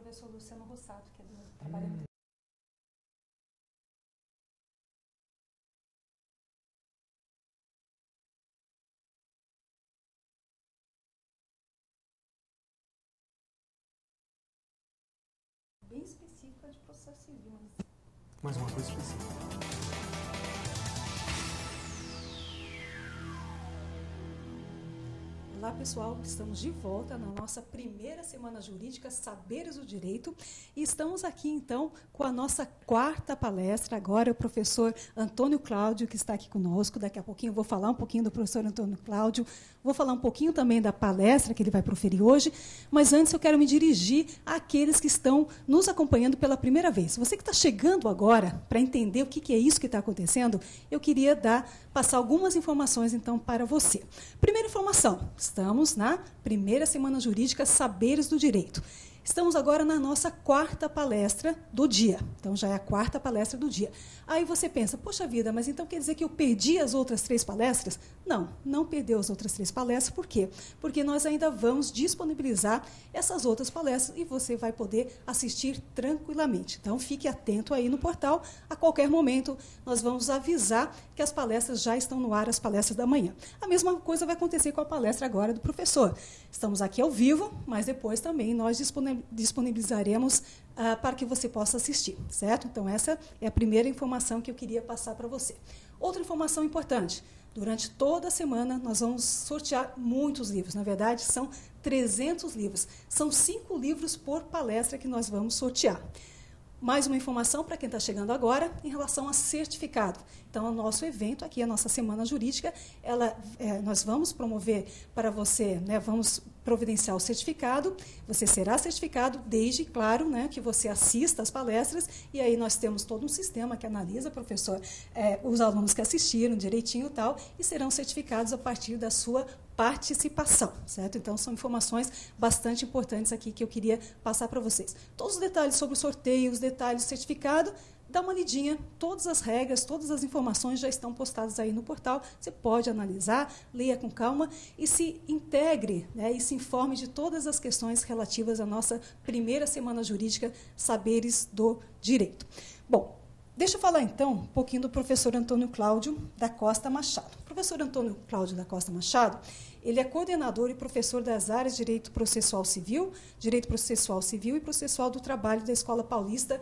professor Luciano Rossato, que é do trabalho. Bem específica de processo civil. Mais uma coisa específica. Olá pessoal, estamos de volta na nossa primeira semana jurídica Saberes do Direito e estamos aqui então com a nossa quarta palestra. Agora é o professor Antônio Cláudio que está aqui conosco. Daqui a pouquinho eu vou falar um pouquinho do professor Antônio Cláudio, vou falar um pouquinho também da palestra que ele vai proferir hoje, mas antes eu quero me dirigir àqueles que estão nos acompanhando pela primeira vez. Você que está chegando agora para entender o que é isso que está acontecendo, eu queria passar algumas informações então para você. Primeira informação. Estamos na primeira semana jurídica Saberes do Direito. Estamos agora na nossa quarta palestra do dia. Então, já é a quarta palestra do dia. Aí você pensa, poxa vida, mas então quer dizer que eu perdi as outras 3 palestras? Não, não perdeu as outras 3 palestras. Por quê? Porque nós ainda vamos disponibilizar essas outras palestras e você vai poder assistir tranquilamente. Então, fique atento aí no portal. A qualquer momento, nós vamos avisar que as palestras já estão no ar, as palestras da manhã. A mesma coisa vai acontecer com a palestra agora do professor. Estamos aqui ao vivo, mas depois também nós disponibilizaremos para que você possa assistir, certo? Então, essa é a primeira informação que eu queria passar para você. Outra informação importante, durante toda a semana nós vamos sortear muitos livros, na verdade são 300 livros, são 5 livros por palestra que nós vamos sortear. Mais uma informação para quem está chegando agora em relação a certificado. Então, o nosso evento aqui, a nossa Semana Jurídica, nós vamos promover para você, vamos providenciar o certificado. Você será certificado desde, claro, que você assista às palestras. E aí nós temos todo um sistema que analisa, professor, os alunos que assistiram direitinho e tal, e serão certificados a partir da sua participação, certo? Então, são informações bastante importantes aqui que eu queria passar para vocês. Todos os detalhes sobre o sorteio, os detalhes do certificado, dá uma lidinha, todas as regras, todas as informações já estão postadas aí no portal, você pode analisar, leia com calma e se integre, e se informe de todas as questões relativas à nossa primeira semana jurídica Saberes do Direito. Bom, deixa eu falar, então, um pouquinho do professor Antônio Cláudio da Costa Machado. O professor Antônio Cláudio da Costa Machado, ele é coordenador e professor das áreas de Direito Processual Civil e Processual do Trabalho da Escola Paulista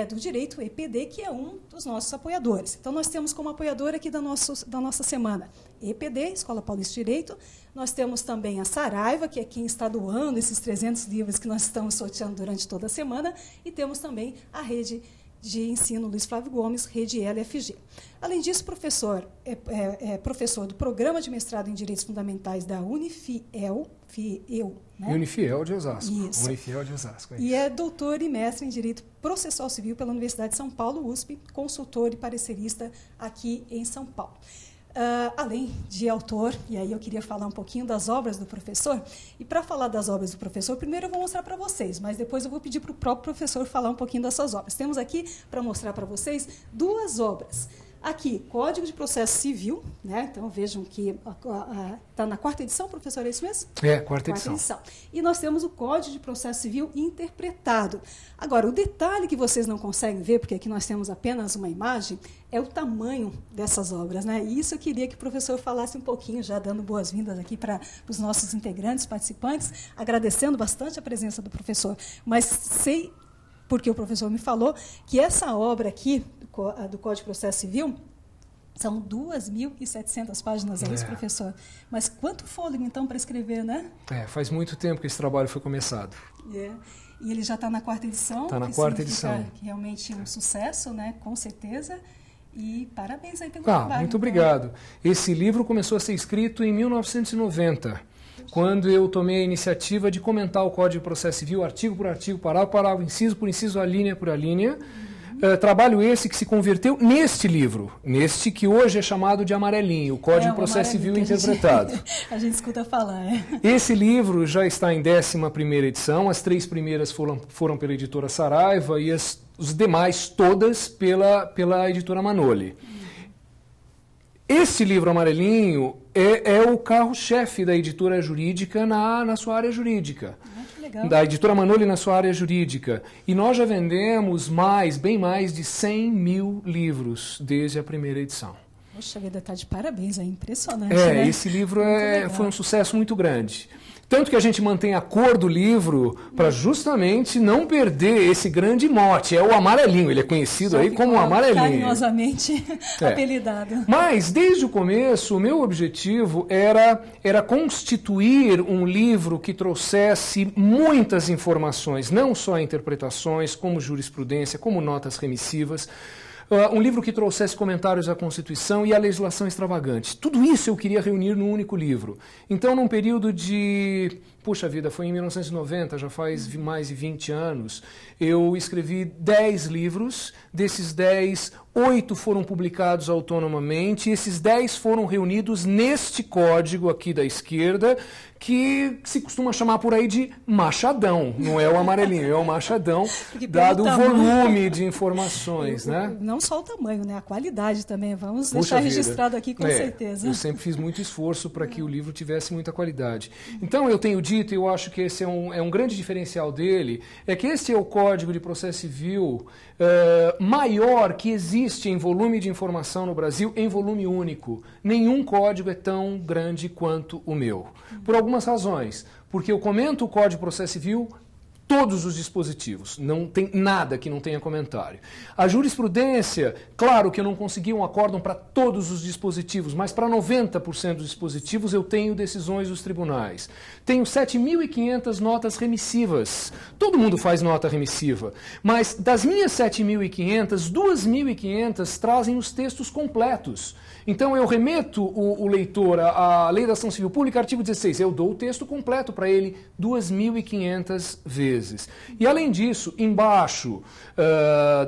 do Direito, EPD, que é um dos nossos apoiadores. Então, nós temos como apoiador aqui da nossa semana EPD, Escola Paulista de Direito. Nós temos também a Saraiva, que é quem está doando esses 300 livros que nós estamos sorteando durante toda a semana. E temos também a Rede de Ensino Luiz Flávio Gomes, Rede LFG. Além disso, professor é professor do Programa de Mestrado em Direitos Fundamentais da Unifiel, Unifiel de Osasco. Isso. Unifiel de Osasco. E é doutor e mestre em Direito Processual Civil pela Universidade de São Paulo, USP, consultor e parecerista aqui em São Paulo. Além de autor, e aí eu queria falar um pouquinho das obras do professor, e para falar das obras do professor, primeiro eu vou mostrar para vocês, mas depois eu vou pedir para o próprio professor falar um pouquinho das suas obras. Temos aqui, para mostrar para vocês, 2 obras. Aqui, Código de Processo Civil, então vejam que está na 4ª edição, professor, é isso mesmo? É, 4ª edição. E nós temos o Código de Processo Civil interpretado. Agora, o detalhe que vocês não conseguem ver, porque aqui nós temos apenas uma imagem, é o tamanho dessas obras, E isso eu queria que o professor falasse um pouquinho, já dando boas-vindas aqui para os nossos integrantes, participantes, agradecendo bastante a presença do professor, mas sei, porque o professor me falou, que essa obra aqui, do Código de Processo Civil, são 2.700 páginas, é isso, professor? Mas quanto fôlego, então, para escrever, faz muito tempo que esse trabalho foi começado. E ele já está na 4ª edição. Está na 4ª edição. Realmente um sucesso, com certeza. E parabéns aí pelo trabalho. Muito obrigado. Esse livro começou a ser escrito em 1990, quando eu tomei a iniciativa de comentar o Código de Processo Civil, artigo por artigo, parágrafo por parágrafo, inciso por inciso, alínea por alínea. Trabalho esse que se converteu neste livro, neste que hoje é chamado de Amarelinho, o Código de Processo Civil Interpretado. A gente escuta falar, Esse livro já está em 11ª edição, as 3 primeiras foram pela editora Saraiva e os demais todas pela editora Manoli. Esse livro Amarelinho é o carro-chefe da editora jurídica na sua área jurídica. da editora Manoli na sua área jurídica. E nós já vendemos bem mais de 100 mil livros desde a primeira edição. Poxa vida, tá de parabéns, é impressionante, né? Esse livro foi um sucesso muito grande. Tanto que a gente mantém a cor do livro para justamente não perder esse grande mote. É o amarelinho, ele é conhecido aí como o amarelinho. Carinhosamente apelidado. Mas, desde o começo, o meu objetivo era constituir um livro que trouxesse muitas informações, não só interpretações, como jurisprudência, como notas remissivas. Um livro que trouxesse comentários à Constituição e à legislação extravagante. Tudo isso eu queria reunir num único livro. Então, num período de... Puxa vida, foi em 1990, já faz mais de 20 anos. Eu escrevi 10 livros. Desses 10, 8 foram publicados autonomamente. E esses 10 foram reunidos neste código aqui da esquerda, que se costuma chamar por aí de Machadão. Não é o amarelinho, é o Machadão, dado o volume de informações, né? Não só o tamanho, né? A qualidade também. Vamos deixar registrado aqui com certeza. Eu sempre fiz muito esforço para que o livro tivesse muita qualidade. Então, eu tenho dito, e eu acho que esse é um grande diferencial dele, é que este é o Código de Processo Civil maior que existe em volume de informação no Brasil, em volume único. Nenhum código é tão grande quanto o meu. Por algumas razões. Porque eu comento o Código de Processo Civil, todos os dispositivos, não tem nada que não tenha comentário. A jurisprudência, claro que eu não consegui um acórdão para todos os dispositivos, mas para 90% dos dispositivos eu tenho decisões dos tribunais. Tenho 7.500 notas remissivas. Todo mundo faz nota remissiva, mas das minhas 7.500, 2.500 trazem os textos completos. Então eu remeto o leitor à Lei da Ação Civil Pública, artigo 16, eu dou o texto completo para ele 2.500 vezes. E além disso, embaixo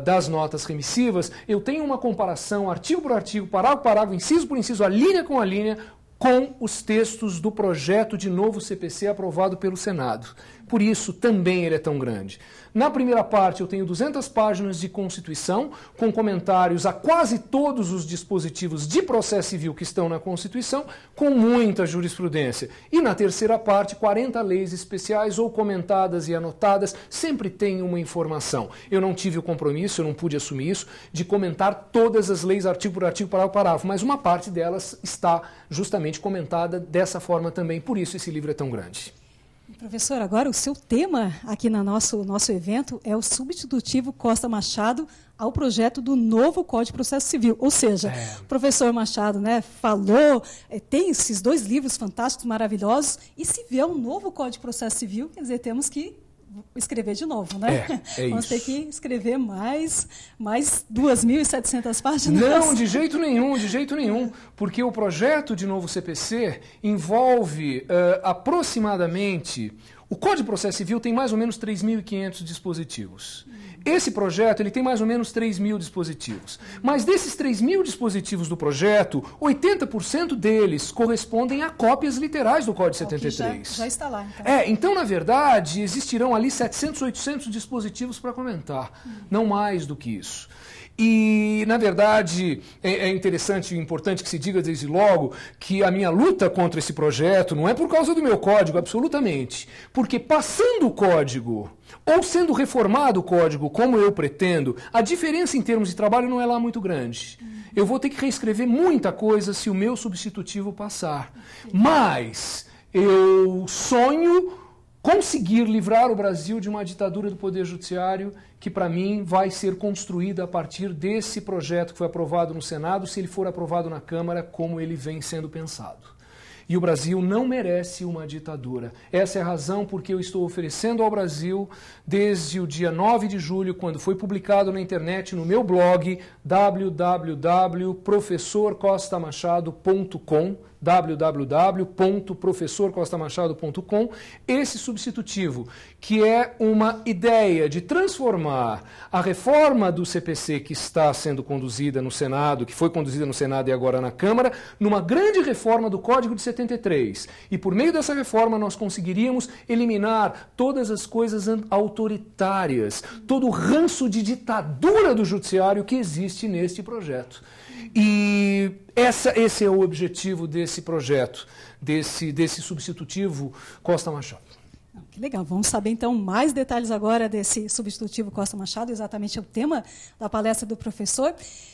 das notas remissivas, eu tenho uma comparação, artigo por artigo, parágrafo por parágrafo, inciso por inciso, a linha com a linha, com os textos do projeto de novo CPC aprovado pelo Senado. Por isso, também ele é tão grande. Na primeira parte, eu tenho 200 páginas de Constituição, com comentários a quase todos os dispositivos de processo civil que estão na Constituição, com muita jurisprudência. E na terceira parte, 40 leis especiais ou comentadas e anotadas, sempre tem uma informação. Eu não tive o compromisso, eu não pude assumir isso, de comentar todas as leis, artigo por artigo, parágrafo por parágrafo, mas uma parte delas está justamente comentada dessa forma também. Por isso esse livro é tão grande. Professor, agora o seu tema aqui no nosso evento é o substitutivo Costa Machado ao projeto do novo Código de Processo Civil. Ou seja, o professor Machado, né, falou, tem esses 2 livros fantásticos, maravilhosos, e se vier um novo Código de Processo Civil, quer dizer, temos que escrever de novo, né? Vamos ter que escrever mais 2.700 páginas. Não, de jeito nenhum, porque o projeto de novo CPC envolve aproximadamente... O Código de Processo Civil tem mais ou menos 3.500 dispositivos. Esse projeto ele tem mais ou menos 3.000 dispositivos. Mas desses 3.000 dispositivos do projeto, 80% deles correspondem a cópias literais do Código 73. Já está lá, então. Então, na verdade, existirão ali 700, 800 dispositivos para comentar. Não mais do que isso. E, na verdade, é interessante e importante que se diga desde logo que a minha luta contra esse projeto não é por causa do meu código, absolutamente. Porque passando o código, ou sendo reformado o código como eu pretendo, a diferença em termos de trabalho não é lá muito grande. Eu vou ter que reescrever muita coisa se o meu substitutivo passar. Mas eu sonho conseguir livrar o Brasil de uma ditadura do Poder Judiciário que, para mim, vai ser construída a partir desse projeto que foi aprovado no Senado, se ele for aprovado na Câmara, como ele vem sendo pensado. E o Brasil não merece uma ditadura. Essa é a razão porque eu estou oferecendo ao Brasil, desde o dia 9 de julho, quando foi publicado na internet, no meu blog, www.professorcostamachado.com, www.professorcostamachado.com, esse substitutivo, que é uma ideia de transformar a reforma do CPC que está sendo conduzida no Senado, que foi conduzida no Senado e agora na Câmara, numa grande reforma do Código de 73. E por meio dessa reforma nós conseguiríamos eliminar todas as coisas autoritárias, todo o ranço de ditadura do judiciário que existe neste projeto. E esse é o objetivo desse projeto, desse substitutivo Costa Machado. Que legal. Vamos saber, então, mais detalhes agora desse substitutivo Costa Machado, exatamente o tema da palestra do professor.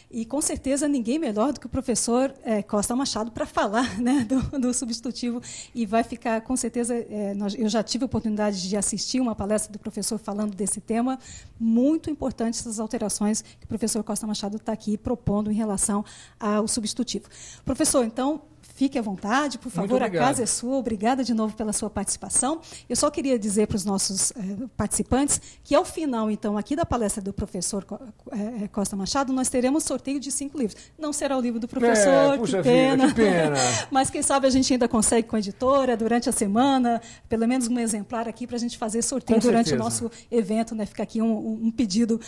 E, com certeza, ninguém melhor do que o professor Costa Machado para falar, né, do substitutivo. E vai ficar, com certeza, eu já tive a oportunidade de assistir uma palestra do professor falando desse tema. Muito importante essas alterações que o professor Costa Machado está aqui propondo em relação ao substitutivo. Professor, então, fique à vontade, por favor, a casa é sua. Obrigada de novo pela sua participação. Eu só queria dizer para os nossos participantes que, ao final, então, aqui da palestra do professor Costa Machado, nós teremos sorteio de 5 livros. Não será o livro do professor, puxa que pena. Vida, que pena. Mas, quem sabe, a gente ainda consegue com a editora, durante a semana, pelo menos um exemplar aqui para a gente fazer sorteio durante o nosso evento, né? Fica aqui um pedido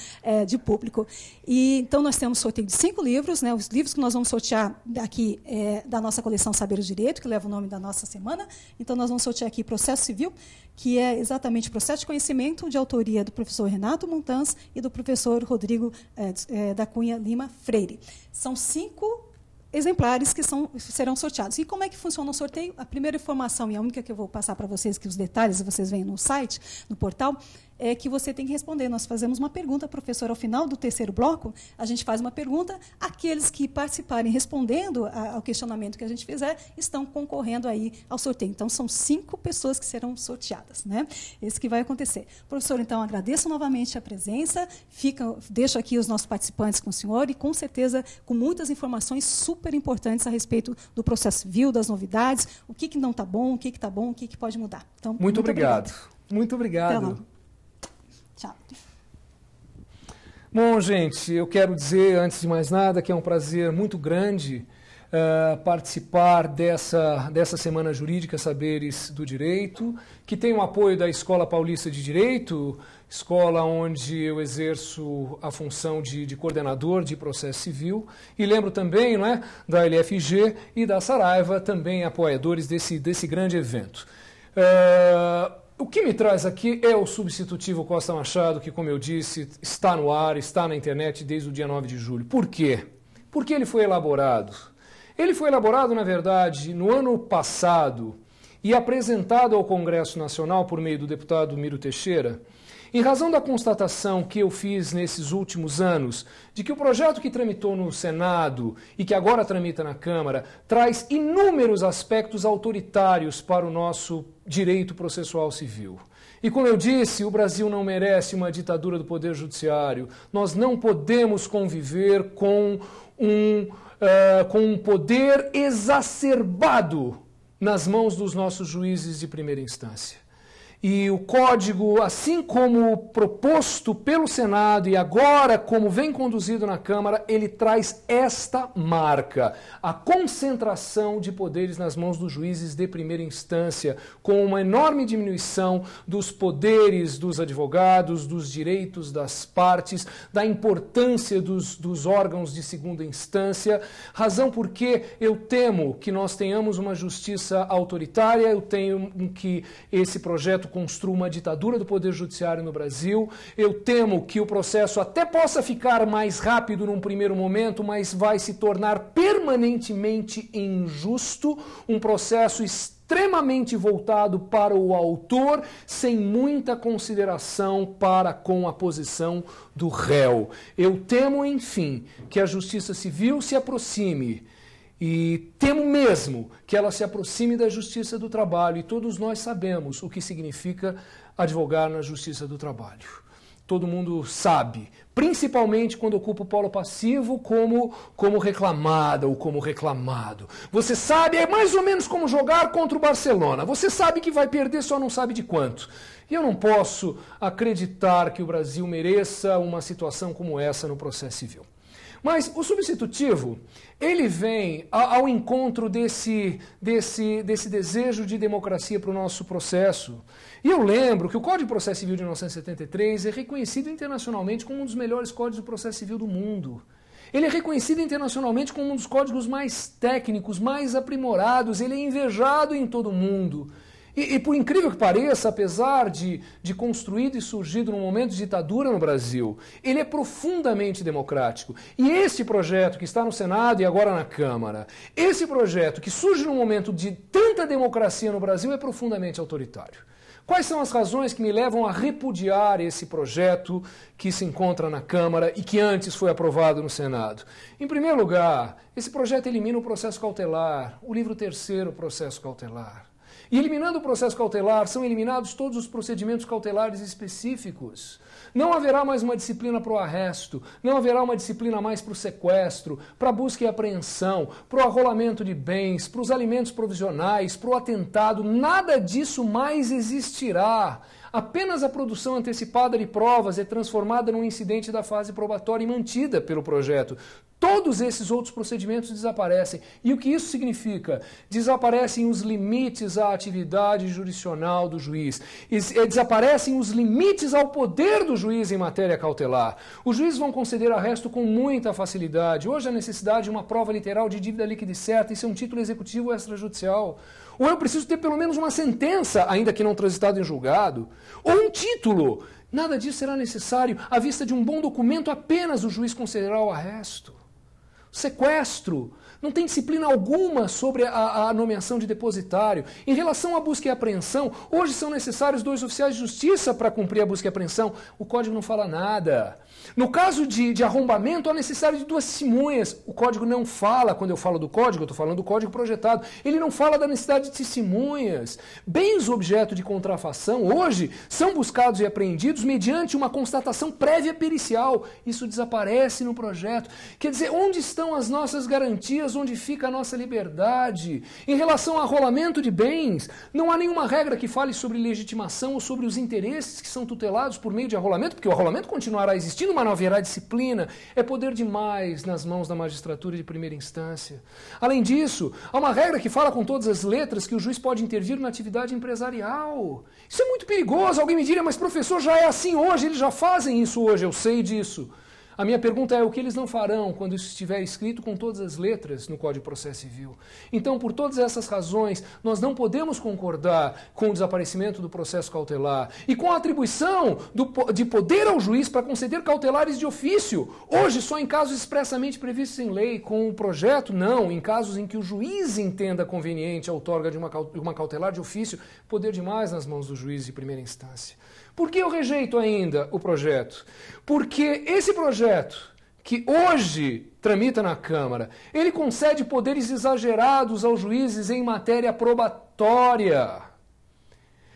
de público. E, então, nós temos sorteio de 5 livros, né? Os livros que nós vamos sortear aqui da nossa coleção Saberes do Direito, que leva o nome da nossa semana. Então, nós vamos sortear aqui Processo Civil, que é exatamente processo de conhecimento, de autoria do professor Renato Montanz e do professor Rodrigo da Cunha Lima Freire. São 5 exemplares que serão sorteados. E como é que funciona o sorteio? A primeira informação, e a única que eu vou passar para vocês, que os detalhes vocês veem no site, no portal, é que você tem que responder. Nós fazemos uma pergunta, professor, ao final do terceiro bloco, a gente faz uma pergunta, aqueles que participarem respondendo ao questionamento que a gente fizer, estão concorrendo aí ao sorteio. Então, são 5 pessoas que serão sorteadas, né? Esse que vai acontecer. Professor, então, agradeço novamente a presença, deixo aqui os nossos participantes com o senhor e, com certeza, com muitas informações super importantes a respeito do processo civil, das novidades, o que não está bom, o que está bom, o que pode mudar. Então, muito obrigado. Muito obrigado. Tchau. Bom, gente, eu quero dizer, antes de mais nada, que é um prazer muito grande participar dessa Semana Jurídica Saberes do Direito, que tem o apoio da Escola Paulista de Direito, escola onde eu exerço a função de coordenador de processo civil, e lembro também, não é, da LFG e da Saraiva, também apoiadores desse grande evento. O que me traz aqui é o substitutivo Costa Machado, que, como eu disse, está no ar, está na internet desde o dia 9 de julho. Por quê? Porque ele foi elaborado. Ele foi elaborado, na verdade, no ano passado e apresentado ao Congresso Nacional por meio do deputado Miro Teixeira, em razão da constatação que eu fiz nesses últimos anos de que o projeto que tramitou no Senado e que agora tramita na Câmara traz inúmeros aspectos autoritários para o nosso direito processual civil. E, como eu disse, o Brasil não merece uma ditadura do Poder Judiciário. Nós não podemos conviver com um poder exacerbado nas mãos dos nossos juízes de primeira instância. E o código, assim como proposto pelo Senado e agora como vem conduzido na Câmara, ele traz esta marca, a concentração de poderes nas mãos dos juízes de primeira instância, com uma enorme diminuição dos poderes dos advogados, dos direitos das partes, da importância dos órgãos de segunda instância, razão porque eu temo que nós tenhamos uma justiça autoritária, eu temo que esse projeto construa uma ditadura do Poder Judiciário no Brasil. Eu temo que o processo até possa ficar mais rápido num primeiro momento, mas vai se tornar permanentemente injusto, um processo extremamente voltado para o autor, sem muita consideração para com a posição do réu. Eu temo, enfim, que a Justiça Civil se aproxime e temo mesmo que ela se aproxime da Justiça do Trabalho, e todos nós sabemos o que significa advogar na Justiça do Trabalho. Todo mundo sabe, principalmente quando ocupa o polo passivo como reclamada ou como reclamado. Você sabe, é mais ou menos como jogar contra o Barcelona. Você sabe que vai perder, só não sabe de quanto. E eu não posso acreditar que o Brasil mereça uma situação como essa no processo civil. Mas o substitutivo, ele vem ao encontro desse desejo de democracia para o nosso processo. E eu lembro que o Código de Processo Civil de 1973 é reconhecido internacionalmente como um dos melhores códigos de processo civil do mundo. Ele é reconhecido internacionalmente como um dos códigos mais técnicos, mais aprimorados, ele é invejado em todo o mundo. E por incrível que pareça, apesar de construído e surgido num momento de ditadura no Brasil, ele é profundamente democrático. E este projeto que está no Senado e agora na Câmara, esse projeto que surge num momento de tanta democracia no Brasil é profundamente autoritário. Quais são as razões que me levam a repudiar esse projeto que se encontra na Câmara e que antes foi aprovado no Senado? Em primeiro lugar, esse projeto elimina o processo cautelar, o livro terceiro, processo cautelar. E eliminando o processo cautelar, são eliminados todos os procedimentos cautelares específicos. Não haverá mais uma disciplina para o arresto, não haverá uma disciplina mais para o sequestro, para a busca e apreensão, para o arrolamento de bens, para os alimentos provisionais, para o atentado, nada disso mais existirá. Apenas a produção antecipada de provas é transformada num incidente da fase probatória e mantida pelo projeto. Todos esses outros procedimentos desaparecem. E o que isso significa? Desaparecem os limites à atividade jurisdicional do juiz. Desaparecem os limites ao poder do juiz em matéria cautelar. Os juízes vão conceder arresto com muita facilidade. Hoje a necessidade de uma prova literal de dívida líquida e certa, isso é um título executivo extrajudicial. Ou eu preciso ter pelo menos uma sentença, ainda que não transitada em julgado, ou um título. Nada disso será necessário. À vista de um bom documento, apenas o juiz concederá o arresto. Sequestro. Não tem disciplina alguma sobre a nomeação de depositário. Em relação à busca e apreensão, hoje são necessários 2 oficiais de justiça para cumprir a busca e apreensão. O Código não fala nada. No caso de arrombamento, há necessidade de 2 testemunhas. O Código não fala, quando eu falo do Código, eu estou falando do Código projetado. Ele não fala da necessidade de testemunhas. Bens objeto de contrafação, hoje, são buscados e apreendidos mediante uma constatação prévia pericial. Isso desaparece no projeto. Quer dizer, onde estão as nossas garantias? Onde fica a nossa liberdade? Em relação ao arrolamento de bens, não há nenhuma regra que fale sobre legitimação ou sobre os interesses que são tutelados por meio de arrolamento, porque o arrolamento continuará existindo, mas não haverá disciplina. É poder demais nas mãos da magistratura de primeira instância. Além disso, há uma regra que fala com todas as letras que o juiz pode intervir na atividade empresarial. Isso é muito perigoso. Alguém me diria, mas professor, já é assim hoje, eles já fazem isso hoje, eu sei disso. A minha pergunta é o que eles não farão quando isso estiver escrito com todas as letras no Código de Processo Civil. Então, por todas essas razões, nós não podemos concordar com o desaparecimento do processo cautelar e com a atribuição de poder ao juiz para conceder cautelares de ofício. Hoje, só em casos expressamente previstos em lei. Com o projeto, não. Em casos em que o juiz entenda conveniente a outorga de uma cautelar de ofício, poder demais nas mãos do juiz de primeira instância. Por que eu rejeito ainda o projeto? Porque esse projeto, que hoje tramita na Câmara, ele concede poderes exagerados aos juízes em matéria probatória.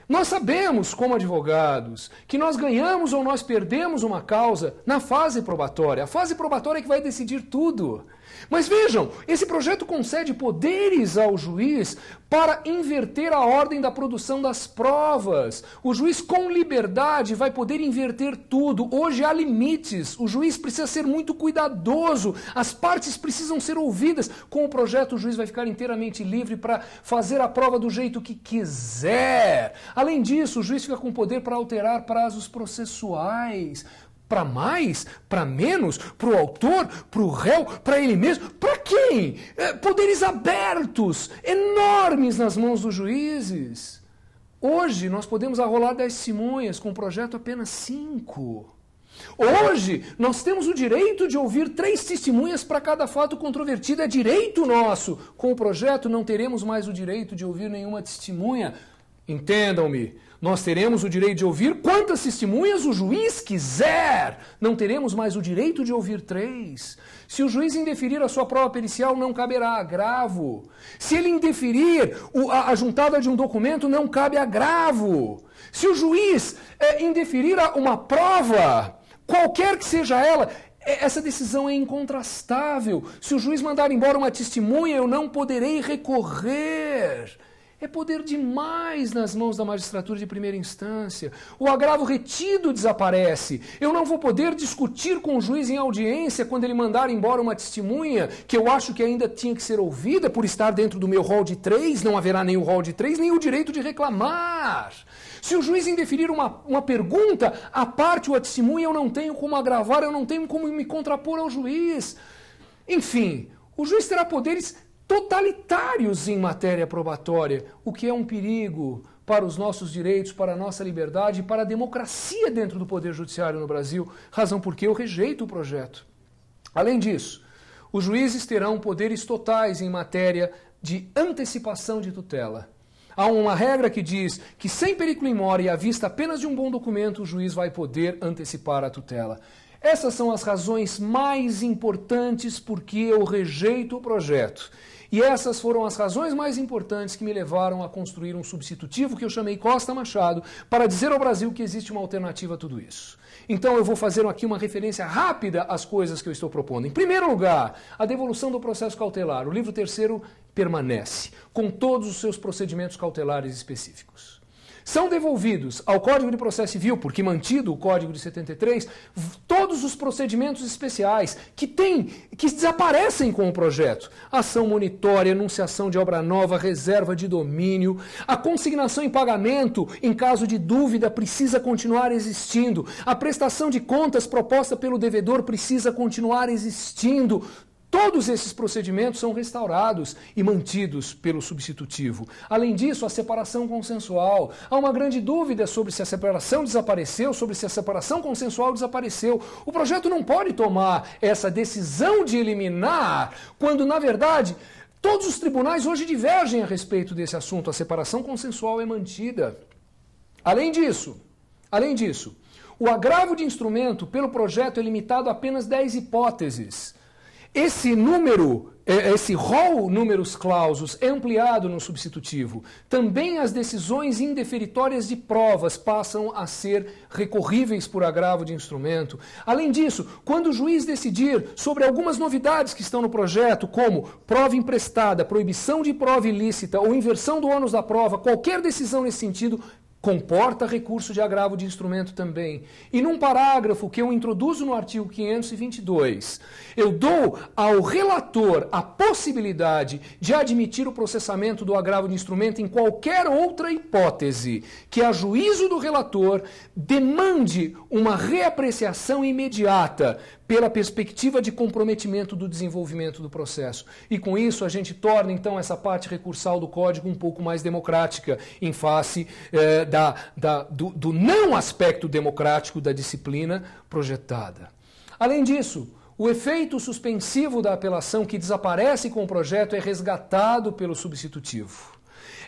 Nós sabemos, como advogados, que nós ganhamos ou nós perdemos uma causa na fase probatória. A fase probatória é que vai decidir tudo. Mas vejam, esse projeto concede poderes ao juiz para inverter a ordem da produção das provas. O juiz, com liberdade, vai poder inverter tudo. Hoje há limites. O juiz precisa ser muito cuidadoso. As partes precisam ser ouvidas. Com o projeto, o juiz vai ficar inteiramente livre para fazer a prova do jeito que quiser. Além disso, o juiz fica com poder para alterar prazos processuais. Para mais, para menos, para o autor, para o réu, para ele mesmo, para quem? Poderes abertos, enormes nas mãos dos juízes. Hoje nós podemos arrolar 10 testemunhas, com o projeto apenas 5. Hoje nós temos o direito de ouvir 3 testemunhas para cada fato controvertido, é direito nosso. Com o projeto não teremos mais o direito de ouvir nenhuma testemunha. Entendam-me, nós teremos o direito de ouvir quantas testemunhas o juiz quiser. Não teremos mais o direito de ouvir 3. Se o juiz indeferir a sua prova pericial, não caberá agravo. Se ele indeferir a juntada de um documento, não cabe agravo. Se o juiz indeferir uma prova, qualquer que seja ela, essa decisão é incontrastável. Se o juiz mandar embora uma testemunha, eu não poderei recorrer. É poder demais nas mãos da magistratura de primeira instância. O agravo retido desaparece. Eu não vou poder discutir com o juiz em audiência quando ele mandar embora uma testemunha que eu acho que ainda tinha que ser ouvida por estar dentro do meu rol de 3. Não haverá nem o rol de 3, nem o direito de reclamar. Se o juiz indeferir uma pergunta, a parte ou a testemunha, eu não tenho como agravar, eu não tenho como me contrapor ao juiz. Enfim, o juiz terá poderes totalitários em matéria probatória, o que é um perigo para os nossos direitos, para a nossa liberdade e para a democracia dentro do Poder Judiciário no Brasil, razão por que eu rejeito o projeto. Além disso, os juízes terão poderes totais em matéria de antecipação de tutela. Há uma regra que diz que sem perigo in mora e à vista apenas de um bom documento, o juiz vai poder antecipar a tutela. Essas são as razões mais importantes por que eu rejeito o projeto. E essas foram as razões mais importantes que me levaram a construir um substitutivo que eu chamei Costa Machado, para dizer ao Brasil que existe uma alternativa a tudo isso. Então eu vou fazer aqui uma referência rápida às coisas que eu estou propondo. Em primeiro lugar, a devolução do processo cautelar. O livro terceiro permanece, com todos os seus procedimentos cautelares específicos. São devolvidos ao Código de Processo Civil, porque mantido o Código de 73, todos os procedimentos especiais que desaparecem com o projeto. Ação monitória, enunciação de obra nova, reserva de domínio. A consignação em pagamento, em caso de dúvida, precisa continuar existindo. A prestação de contas proposta pelo devedor precisa continuar existindo. Todos esses procedimentos são restaurados e mantidos pelo substitutivo. Além disso, a separação consensual. Há uma grande dúvida sobre se a separação desapareceu, sobre se a separação consensual desapareceu. O projeto não pode tomar essa decisão de eliminar, quando, na verdade, todos os tribunais hoje divergem a respeito desse assunto. A separação consensual é mantida. Além disso, o agravo de instrumento pelo projeto é limitado a apenas 10 hipóteses. Esse rol numerus clausus é ampliado no substitutivo. Também as decisões indeferitórias de provas passam a ser recorríveis por agravo de instrumento. Além disso, quando o juiz decidir sobre algumas novidades que estão no projeto, como prova emprestada, proibição de prova ilícita ou inversão do ônus da prova, qualquer decisão nesse sentido comporta recurso de agravo de instrumento também. E num parágrafo que eu introduzo no artigo 522, eu dou ao relator a possibilidade de admitir o processamento do agravo de instrumento em qualquer outra hipótese que, a juízo do relator, demande uma reapreciação imediata pela perspectiva de comprometimento do desenvolvimento do processo. E com isso a gente torna então essa parte recursal do Código um pouco mais democrática em face do não aspecto democrático da disciplina projetada. Além disso, o efeito suspensivo da apelação que desaparece com o projeto é resgatado pelo substitutivo.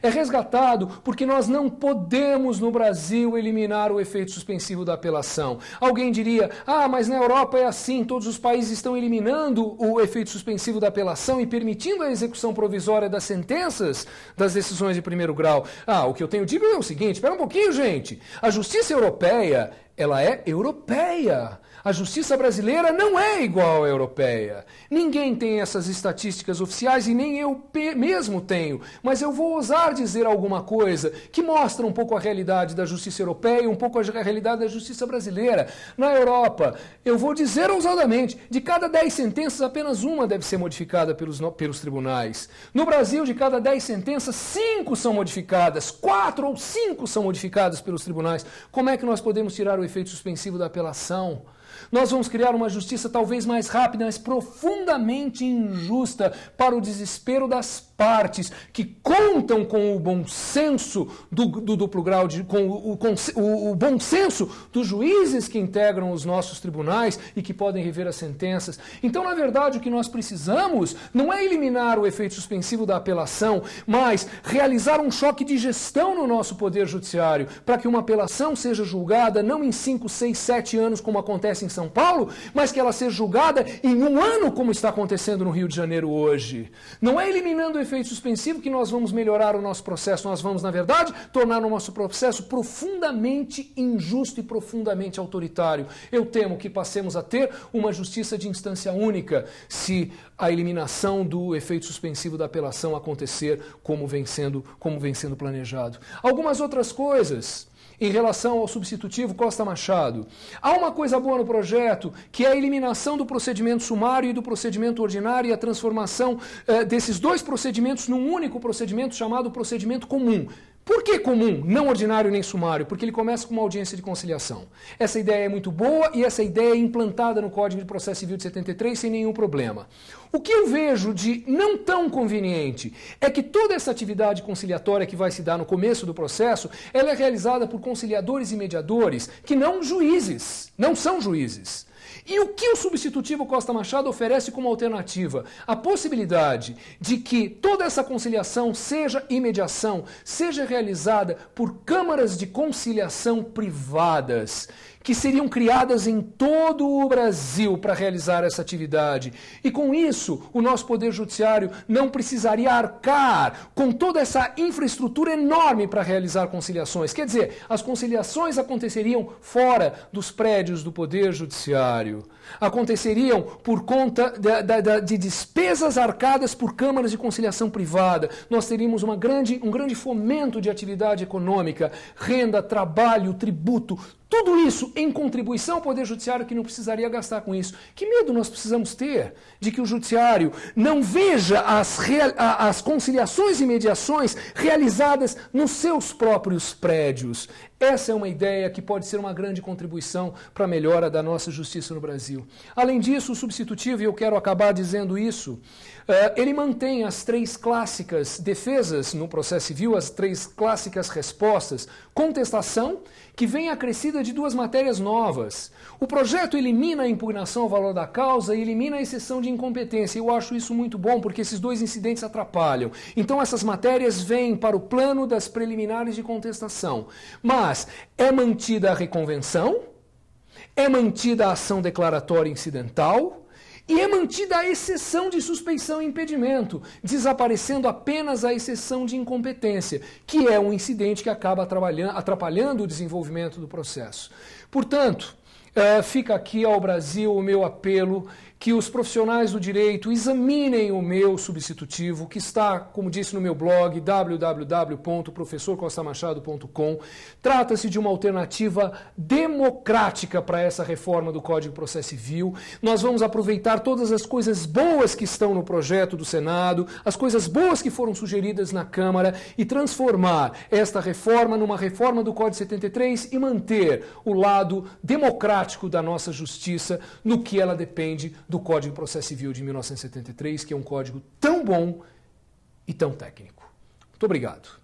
É resgatado porque nós não podemos no Brasil eliminar o efeito suspensivo da apelação. Alguém diria, mas na Europa é assim, todos os países estão eliminando o efeito suspensivo da apelação e permitindo a execução provisória das sentenças das decisões de primeiro grau. O que eu tenho dito é o seguinte, espera um pouquinho, gente. A justiça europeia, ela é europeia. A justiça brasileira não é igual à europeia. Ninguém tem essas estatísticas oficiais e nem eu mesmo tenho. Mas eu vou ousar dizer alguma coisa que mostra um pouco a realidade da justiça europeia e um pouco a realidade da justiça brasileira. Na Europa, eu vou dizer ousadamente, de cada 10 sentenças, apenas uma deve ser modificada pelos tribunais. No Brasil, de cada 10 sentenças, 5 são modificadas, 4 ou 5 são modificadas pelos tribunais. Como é que nós podemos tirar o efeito suspensivo da apelação? Nós vamos criar uma justiça talvez mais rápida, mas profundamente injusta para o desespero das partes que contam com o bom senso do duplo grau, com o bom senso dos juízes que integram os nossos tribunais e que podem rever as sentenças. Então, na verdade, o que nós precisamos não é eliminar o efeito suspensivo da apelação, mas realizar um choque de gestão no nosso poder judiciário para que uma apelação seja julgada não em 5, 6, 7 anos, como acontece em São Paulo, mas que ela seja julgada em 1 ano, como está acontecendo no Rio de Janeiro hoje. Não é eliminando o efeito suspensivo que nós vamos melhorar o nosso processo, nós vamos, na verdade, tornar o nosso processo profundamente injusto e profundamente autoritário. Eu temo que passemos a ter uma justiça de instância única se a eliminação do efeito suspensivo da apelação acontecer como vem sendo planejado. Algumas outras coisas em relação ao substitutivo Costa Machado. Há uma coisa boa no projeto, que é a eliminação do procedimento sumário e do procedimento ordinário e a transformação desses dois procedimentos num único procedimento chamado procedimento comum. Por que comum, não ordinário nem sumário? Porque ele começa com uma audiência de conciliação. Essa ideia é muito boa e essa ideia é implantada no Código de Processo Civil de 73 sem nenhum problema. O que eu vejo de não tão conveniente é que toda essa atividade conciliatória que vai se dar no começo do processo, ela é realizada por conciliadores e mediadores que não são juízes. E o que o substitutivo Costa Machado oferece como alternativa? A possibilidade de que toda essa conciliação e mediação seja realizada por câmaras de conciliação privadas, que seriam criadas em todo o Brasil para realizar essa atividade. E com isso, o nosso Poder Judiciário não precisaria arcar com toda essa infraestrutura enorme para realizar conciliações. Quer dizer, as conciliações aconteceriam fora dos prédios do Poder Judiciário. Aconteceriam por conta de despesas arcadas por câmaras de conciliação privada. Nós teríamos um grande fomento de atividade econômica, renda, trabalho, tributo, tudo isso em contribuição ao Poder Judiciário, que não precisaria gastar com isso. Que medo nós precisamos ter de que o Judiciário não veja as conciliações e mediações realizadas nos seus próprios prédios? Essa é uma ideia que pode ser uma grande contribuição para a melhora da nossa justiça no Brasil. Além disso, o substitutivo, e eu quero acabar dizendo isso, ele mantém as 3 clássicas defesas no processo civil, as 3 clássicas respostas. Contestação, que vem acrescida de 2 matérias novas. O projeto elimina a impugnação ao valor da causa e elimina a exceção de incompetência. Eu acho isso muito bom, porque esses 2 incidentes atrapalham. Então essas matérias vêm para o plano das preliminares de contestação. Mas é mantida a reconvenção, é mantida a ação declaratória incidental, e é mantida a exceção de suspeição e impedimento, desaparecendo apenas a exceção de incompetência, que é um incidente que acaba atrapalhando o desenvolvimento do processo. Portanto, fica aqui ao Brasil o meu apelo que os profissionais do direito examinem o meu substitutivo, que está, como disse no meu blog, www.professorcostamachado.com. Trata-se de uma alternativa democrática para essa reforma do Código de Processo Civil. Nós vamos aproveitar todas as coisas boas que estão no projeto do Senado, as coisas boas que foram sugeridas na Câmara e transformar esta reforma numa reforma do Código 73 e manter o lado democrático da nossa justiça no que ela depende do Código de Processo Civil de 1973, que é um código tão bom e tão técnico. Muito obrigado.